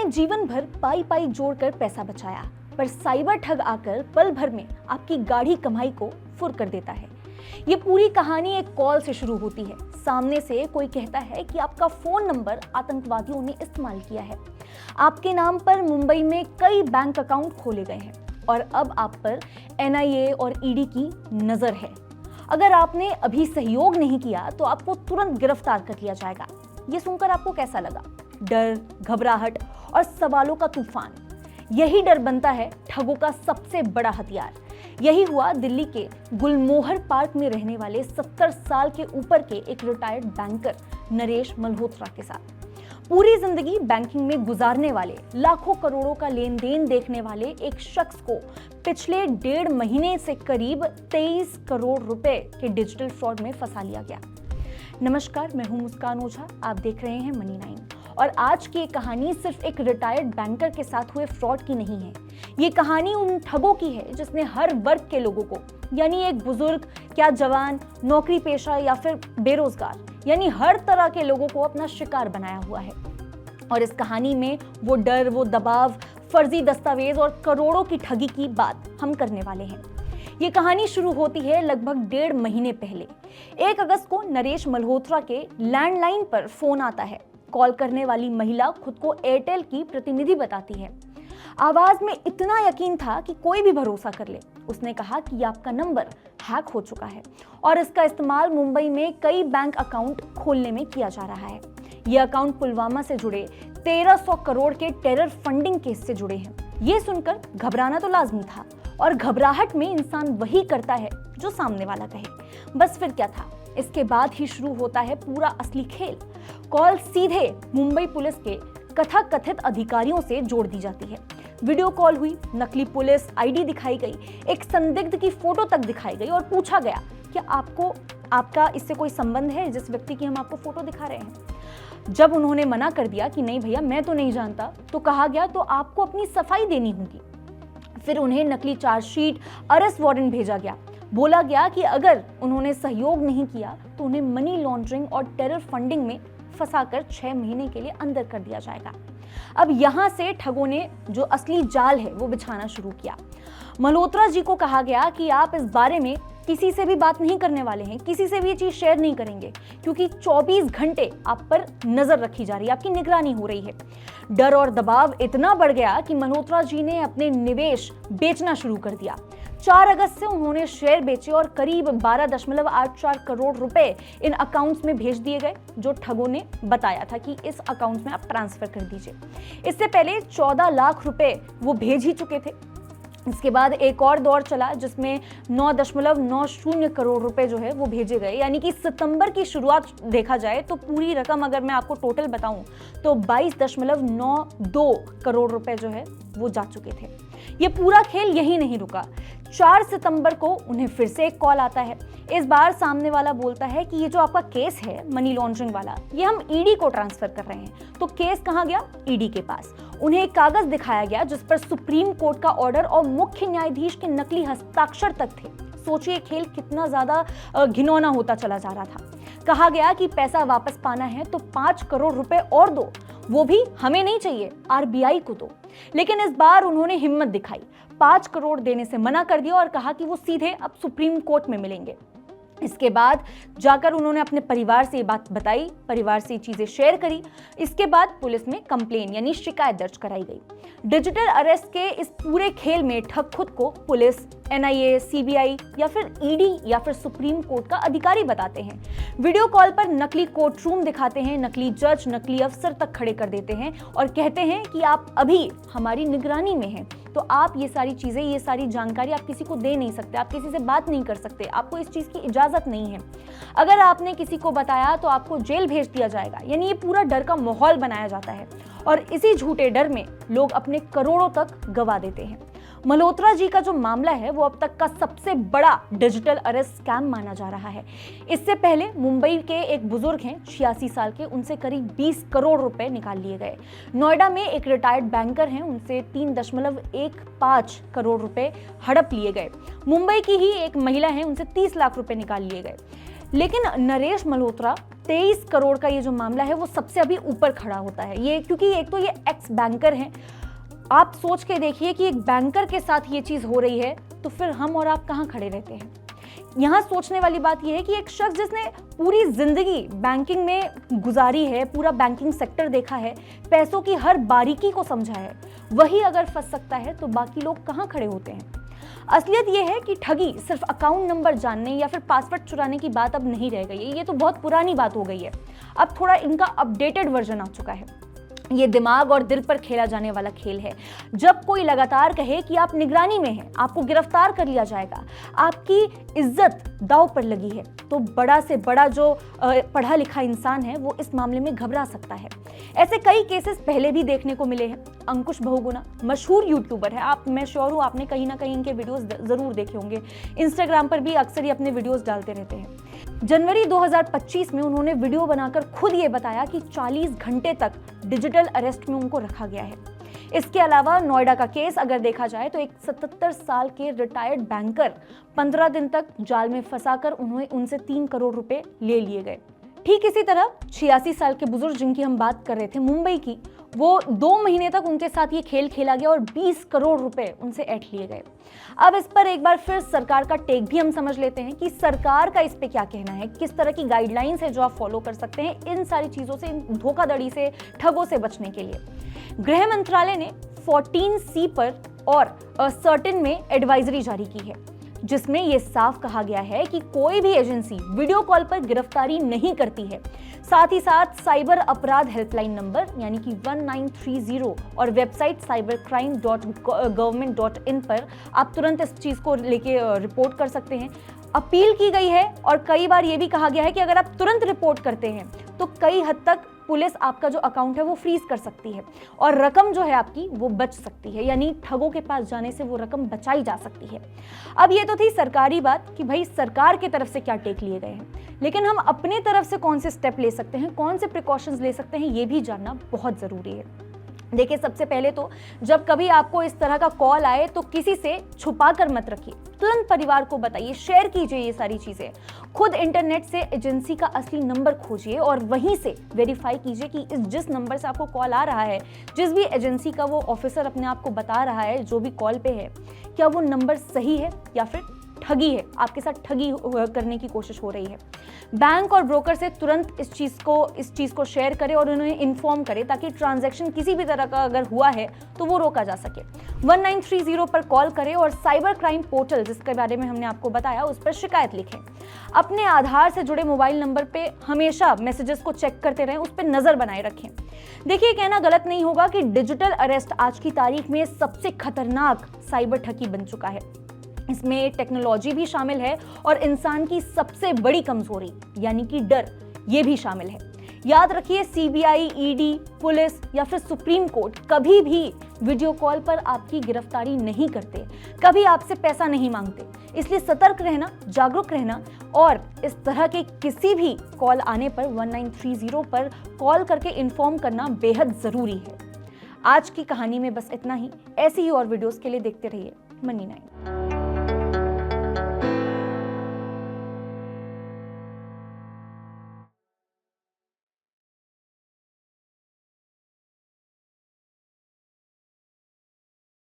जीवन भर पाई पाई जोड़कर पैसा बचाया, पर साइबर ठग आकर पल भर में आपकी गाढ़ी कमाई को फुर कर देता है। ये पूरी कहानी एक कॉल से शुरू होती है। सामने से कोई कहता है कि आपका फोन नंबर आतंकवादियों ने इस्तेमाल किया है। आपके नाम पर मुंबई में कई बैंक अकाउंट खोले गए हैं और अब आप पर एनआईए और ईडी की नजर है। अगर आपने अभी सहयोग नहीं किया तो आपको तुरंत गिरफ्तार कर लिया जाएगा। ये सुनकर आपको कैसा लगा? डर, घबराहट और सवालों का तूफान। यही डर बनता है ठगों का सबसे बड़ा हथियार। यही हुआ दिल्ली के गुलमोहर पार्क में रहने वाले 70 साल के ऊपर के एक रिटायर्ड बैंकर नरेश मल्होत्रा के साथ। पूरी जिंदगी बैंकिंग में गुजारने वाले, लाखों करोड़ों का लेन देन देखने वाले एक शख्स को पिछले 1.5 महीने से करीब 23 करोड़ रुपए के डिजिटल फ्रॉड में फंसा लिया गया। नमस्कार, मैं हूं मुस्कान ओझा, आप देख रहे हैं मनी 9 और आज की ये कहानी सिर्फ एक रिटायर्ड बैंकर के साथ हुए फ्रॉड की नहीं है। ये कहानी उन ठगों की है जिसने हर वर्ग के लोगों को, यानी एक बुजुर्ग, क्या जवान, नौकरी पेशा या फिर बेरोजगार, यानी हर तरह के लोगों को अपना शिकार बनाया हुआ है। और इस कहानी में वो डर, वो दबाव, फर्जी दस्तावेज और करोड़ों की ठगी की बात हम करने वाले हैं। ये कहानी शुरू होती है लगभग 1.5 महीने पहले। 1 अगस्त को नरेश मल्होत्रा के लैंडलाइन पर फोन आता है। कॉल करने वाली महिला खुद को एयरटेल की प्रतिनिधि बताती है। आवाज में इतना यकीन था कि कोई भी भरोसा कर ले। उसने कहा कि आपका नंबर हैक हो चुका है और इसका इस्तेमाल मुंबई में कई बैंक अकाउंट खोलने में किया जा रहा है। ये अकाउंट पुलवामा से जुड़े 1300 करोड़ के टेरर फंडिंग केस से जुड़े हैं। ये सुनकर घबराना तो लाजमी था और घबराहट में इंसान वही करता है जो सामने वाला कहे। बस फिर क्या था, इसके बाद ही शुरू होता है पूरा असली खेल। कॉल सीधे मुंबई पुलिस के कथाकथित अधिकारियों से जोड़ दी जाती है। वीडियो कॉल हुई, नकली पुलिस आईडी दिखाई गई, एक संदिग्ध की फोटो तक दिखाई गई और पूछा गया कि आपका इससे कोई संबंध है जिस व्यक्ति की हम आपको फोटो दिखा रहे हैं। जब उन्होंने मना कर दिया कि नहीं भैया मैं तो नहीं जानता, तो कहा गया तो आपको अपनी सफाई देनी होगी। फिर उन्हें नकली चार्जशीट, अरेस्ट वारंट भेजा गया। बोला गया कि अगर उन्होंने सहयोग नहीं किया तो उन्हें मनी लॉन्ड्रिंग और टेरर फंडिंग में फंसाकर 6 महीने के लिए अंदर कर दिया जाएगा। अब यहां से ठगों ने जो असली जाल है वो बिछाना शुरू किया। मल्होत्रा जी को कहा गया कि आप इस बारे में किसी से भी बात नहीं करने वाले हैं, किसी से भी ये चीज शेयर नहीं करेंगे, क्योंकि 24 घंटे आप पर नजर रखी जा रही है, आपकी निगरानी हो रही है। डर और दबाव इतना बढ़ गया कि मल्होत्रा जी ने अपने निवेश बेचना शुरू कर दिया। 4 अगस्त से उन्होंने शेयर बेचे और करीब 12.84 करोड़ रुपए इन अकाउंट्स में भेज दिए गए, जो ठगों ने बताया था कि इस अकाउंट में आप ट्रांसफर कर दीजिए। इससे पहले 14 लाख रुपए वो भेज ही चुके थे। इसके बाद एक और दौर चला जिसमें 9.90 करोड़ रुपए जो है वो भेजे गए, यानी कि सितंबर की शुरुआत देखा जाए तो पूरी रकम अगर मैं आपको टोटल बताऊं तो 22.92 करोड़ रुपए जो है वो जा चुके थे। ये पूरा खेल यही नहीं रुका। 4 सितंबर को उन्हें फिर से एक कॉल आता है। इस बार सामने वाला बोलता है कि ये जो आपका केस है मनी लॉन्ड्रिंग वाला, ये हम ईडी को ट्रांसफर कर रहे हैं। तो केस कहाँ गया? ईडी के पास। उन्हें एक कागज दिखाया गया जिस पर सुप्रीम कोर्ट का ऑर्डर और मुख्य न्यायाधीश के नकली हस्ताक्षर तक थे। सोचिए खेल कितना ज्यादा घिनौना होता चला जा रहा था। कहा गया कि पैसा वापस पाना है तो 5 करोड़ रुपए और दो, वो भी हमें नहीं चाहिए, आरबीआई को दो। लेकिन इस बार उन्होंने हिम्मत दिखाई, 5 करोड़ देने से मना कर दिया और कहा कि वो सीधे अब सुप्रीम कोर्ट में मिलेंगे। इसके बाद जाकर उन्होंने अपने परिवार से ये बात बताई, परिवार से चीजें शेयर करी। इसके बाद पुलिस में कंप्लेन यानी शिकायत दर्ज कराई गई। डिजिटल अरेस्ट के इस पूरे खेल में ठग खुद को पुलिस, एनआईए, सीबीआई या फिर ईडी या फिर सुप्रीम कोर्ट का अधिकारी बताते हैं। वीडियो कॉल पर नकली कोर्ट रूम दिखाते हैं, नकली जज, नकली अफसर तक खड़े कर देते हैं और कहते हैं कि आप अभी हमारी निगरानी में हैं, तो आप ये सारी चीजें, ये सारी जानकारी आप किसी को दे नहीं सकते, आप किसी से बात नहीं कर सकते, आपको इस चीज की इजाजत नहीं है। अगर आपने किसी को बताया तो आपको जेल भेज दिया जाएगा। यानी ये पूरा डर का माहौल बनाया जाता है और इसी झूठे डर में लोग अपने करोड़ों तक गवा देते हैं। मल्होत्रा जी का जो मामला है वो अब तक का सबसे बड़ा डिजिटल अरेस्ट स्कैम माना जा रहा है। इससे पहले मुंबई के एक बुजुर्ग हैं 86 साल के, उनसे करीब 20 करोड़ रुपए निकाल लिए गए। नोएडा में एक रिटायर्ड बैंकर हैं, उनसे 3.15 करोड़ रुपए हड़प लिए गए। मुंबई की ही एक महिला है, उनसे 30 लाख रुपए निकाल लिए गए। लेकिन नरेश मल्होत्रा 23 करोड़ का ये जो मामला है वो सबसे अभी ऊपर खड़ा होता है। ये क्योंकि एक तो ये एक्स बैंकर हैं, आप सोच के देखिए कि एक बैंकर के साथ ये चीज हो रही है, तो फिर हम और आप कहाँ खड़े रहते हैं। यहाँ सोचने वाली बात यह है कि एक शख्स जिसने पूरी जिंदगी बैंकिंग में गुजारी है, पूरा बैंकिंग सेक्टर देखा है, पैसों की हर बारीकी को समझा है, वही अगर फंस सकता है तो बाकी लोग कहाँ खड़े होते हैं। असलियत यह है कि ठगी सिर्फ अकाउंट नंबर जानने या फिर पासवर्ड चुराने की बात अब नहीं रह गई है। ये तो बहुत पुरानी बात हो गई है। अब थोड़ा इनका अपडेटेड वर्जन आ चुका है। ये दिमाग और दिल पर खेला जाने वाला खेल है। जब कोई लगातार कहे कि आप निगरानी में हैं, आपको गिरफ्तार कर लिया जाएगा, आपकी इज्जत दांव पर लगी है, तो बड़ा से बड़ा जो पढ़ा लिखा इंसान है वो इस मामले में घबरा सकता है। ऐसे कई केसेस पहले भी देखने को मिले हैं। अंकुश बहुगुणा मशहूर यूट्यूबर है, मैं श्योर हूँ आपने कहीं ना कहीं इनके वीडियोस जरूर देखे होंगे। इंस्टाग्राम पर भी अक्सर ये अपने वीडियोस डालते रहते हैं। जनवरी 2025 में उन्होंने वीडियो बनाकर खुद ये बताया कि 40 घंटे तक डिजिटल अरेस्ट में उनको रखा गया है। इसके अलावा नोएडा का केस अगर देखा जाए तो एक 77 साल के रिटायर्ड बैंकर 15 दिन तक जाल में फंसाकर उनसे 3 करोड़ रुपए ले लिए गए। ठीक इसी तरह 86 साल के बुजुर्ग जिनकी हम बात कर रहे थे मुंबई की, वो 2 महीने तक उनके साथ ये खेल खेला गया और 20 करोड़ रुपए उनसे ऐंठ लिए गए। अब इस पर एक बार फिर सरकार का टेक भी हम समझ लेते हैं कि सरकार का इस पे क्या कहना है, किस तरह की गाइडलाइंस है जो आप फॉलो कर सकते हैं इन सारी चीजों से, इन धोखाधड़ी से, ठगों से बचने के लिए। गृह मंत्रालय ने 14C पर और सर्टेन में एडवाइजरी जारी की है, जिसमें यह साफ कहा गया है कि कोई भी एजेंसी वीडियो कॉल पर गिरफ्तारी नहीं करती है। साथ ही साथ साइबर अपराध हेल्पलाइन नंबर यानी कि 1930 और वेबसाइट cybercrime.government.in पर आप तुरंत इस चीज को लेके रिपोर्ट कर सकते हैं। अपील की गई है और कई बार यह भी कहा गया है कि अगर आप तुरंत रिपोर्ट करते हैं तो कई हद तक पुलिस आपका जो अकाउंट है वो फ्रीज कर सकती है और रकम जो है आपकी वो बच सकती है, यानी ठगों के पास जाने से वो रकम बचाई जा सकती है। अब ये तो थी सरकारी बात कि भाई सरकार की तरफ से क्या टेक लिए गए हैं, लेकिन हम अपने तरफ से कौन से स्टेप ले सकते हैं, कौन से प्रिकॉशंस ले सकते हैं, ये भी जानना बहुत जरूरी है। देखिए, सबसे पहले तो जब कभी आपको इस तरह का कॉल आए तो किसी से छुपा कर मत रखिए, तुरंत परिवार को बताइए, शेयर कीजिए ये सारी चीजें। खुद इंटरनेट से एजेंसी का असली नंबर खोजिए और वहीं से वेरीफाई कीजिए कि जिस नंबर से आपको कॉल आ रहा है, जिस भी एजेंसी का वो ऑफिसर अपने आप को बता रहा है जो भी कॉल पे है, क्या वो नंबर सही है या फिर ठगी है, आपके साथ ठगी करने की कोशिश हो रही है। बैंक और ब्रोकर से तुरंत इस चीज को शेयर करें और उन्हें इन्फॉर्म करें ताकि ट्रांजैक्शन किसी भी तरह का अगर हुआ है तो वो रोका जा सके। 1930 पर कॉल करें और साइबर क्राइम पोर्टल जिसके बारे में हमने आपको बताया उस पर शिकायत लिखें। अपने आधार से जुड़े मोबाइल नंबर पे हमेशा मैसेजेस को चेक करते रहें, उस पर नजर बनाए रखें। देखिए, कहना गलत नहीं होगा कि डिजिटल अरेस्ट आज की तारीख में सबसे खतरनाक साइबर ठगी बन चुका है। इसमें टेक्नोलॉजी भी शामिल है और इंसान की सबसे बड़ी कमजोरी यानी कि डर, ये भी शामिल है। याद रखिए, सीबीआई, ईडी, पुलिस या फिर सुप्रीम कोर्ट कभी भी वीडियो कॉल पर आपकी गिरफ्तारी नहीं करते, कभी आपसे पैसा नहीं मांगते। इसलिए सतर्क रहना, जागरूक रहना और इस तरह के किसी भी कॉल आने पर 1930 पर कॉल करके इन्फॉर्म करना बेहद जरूरी है। आज की कहानी में बस इतना ही। ऐसी ही और वीडियोस के लिए देखते रहिए मनी 9।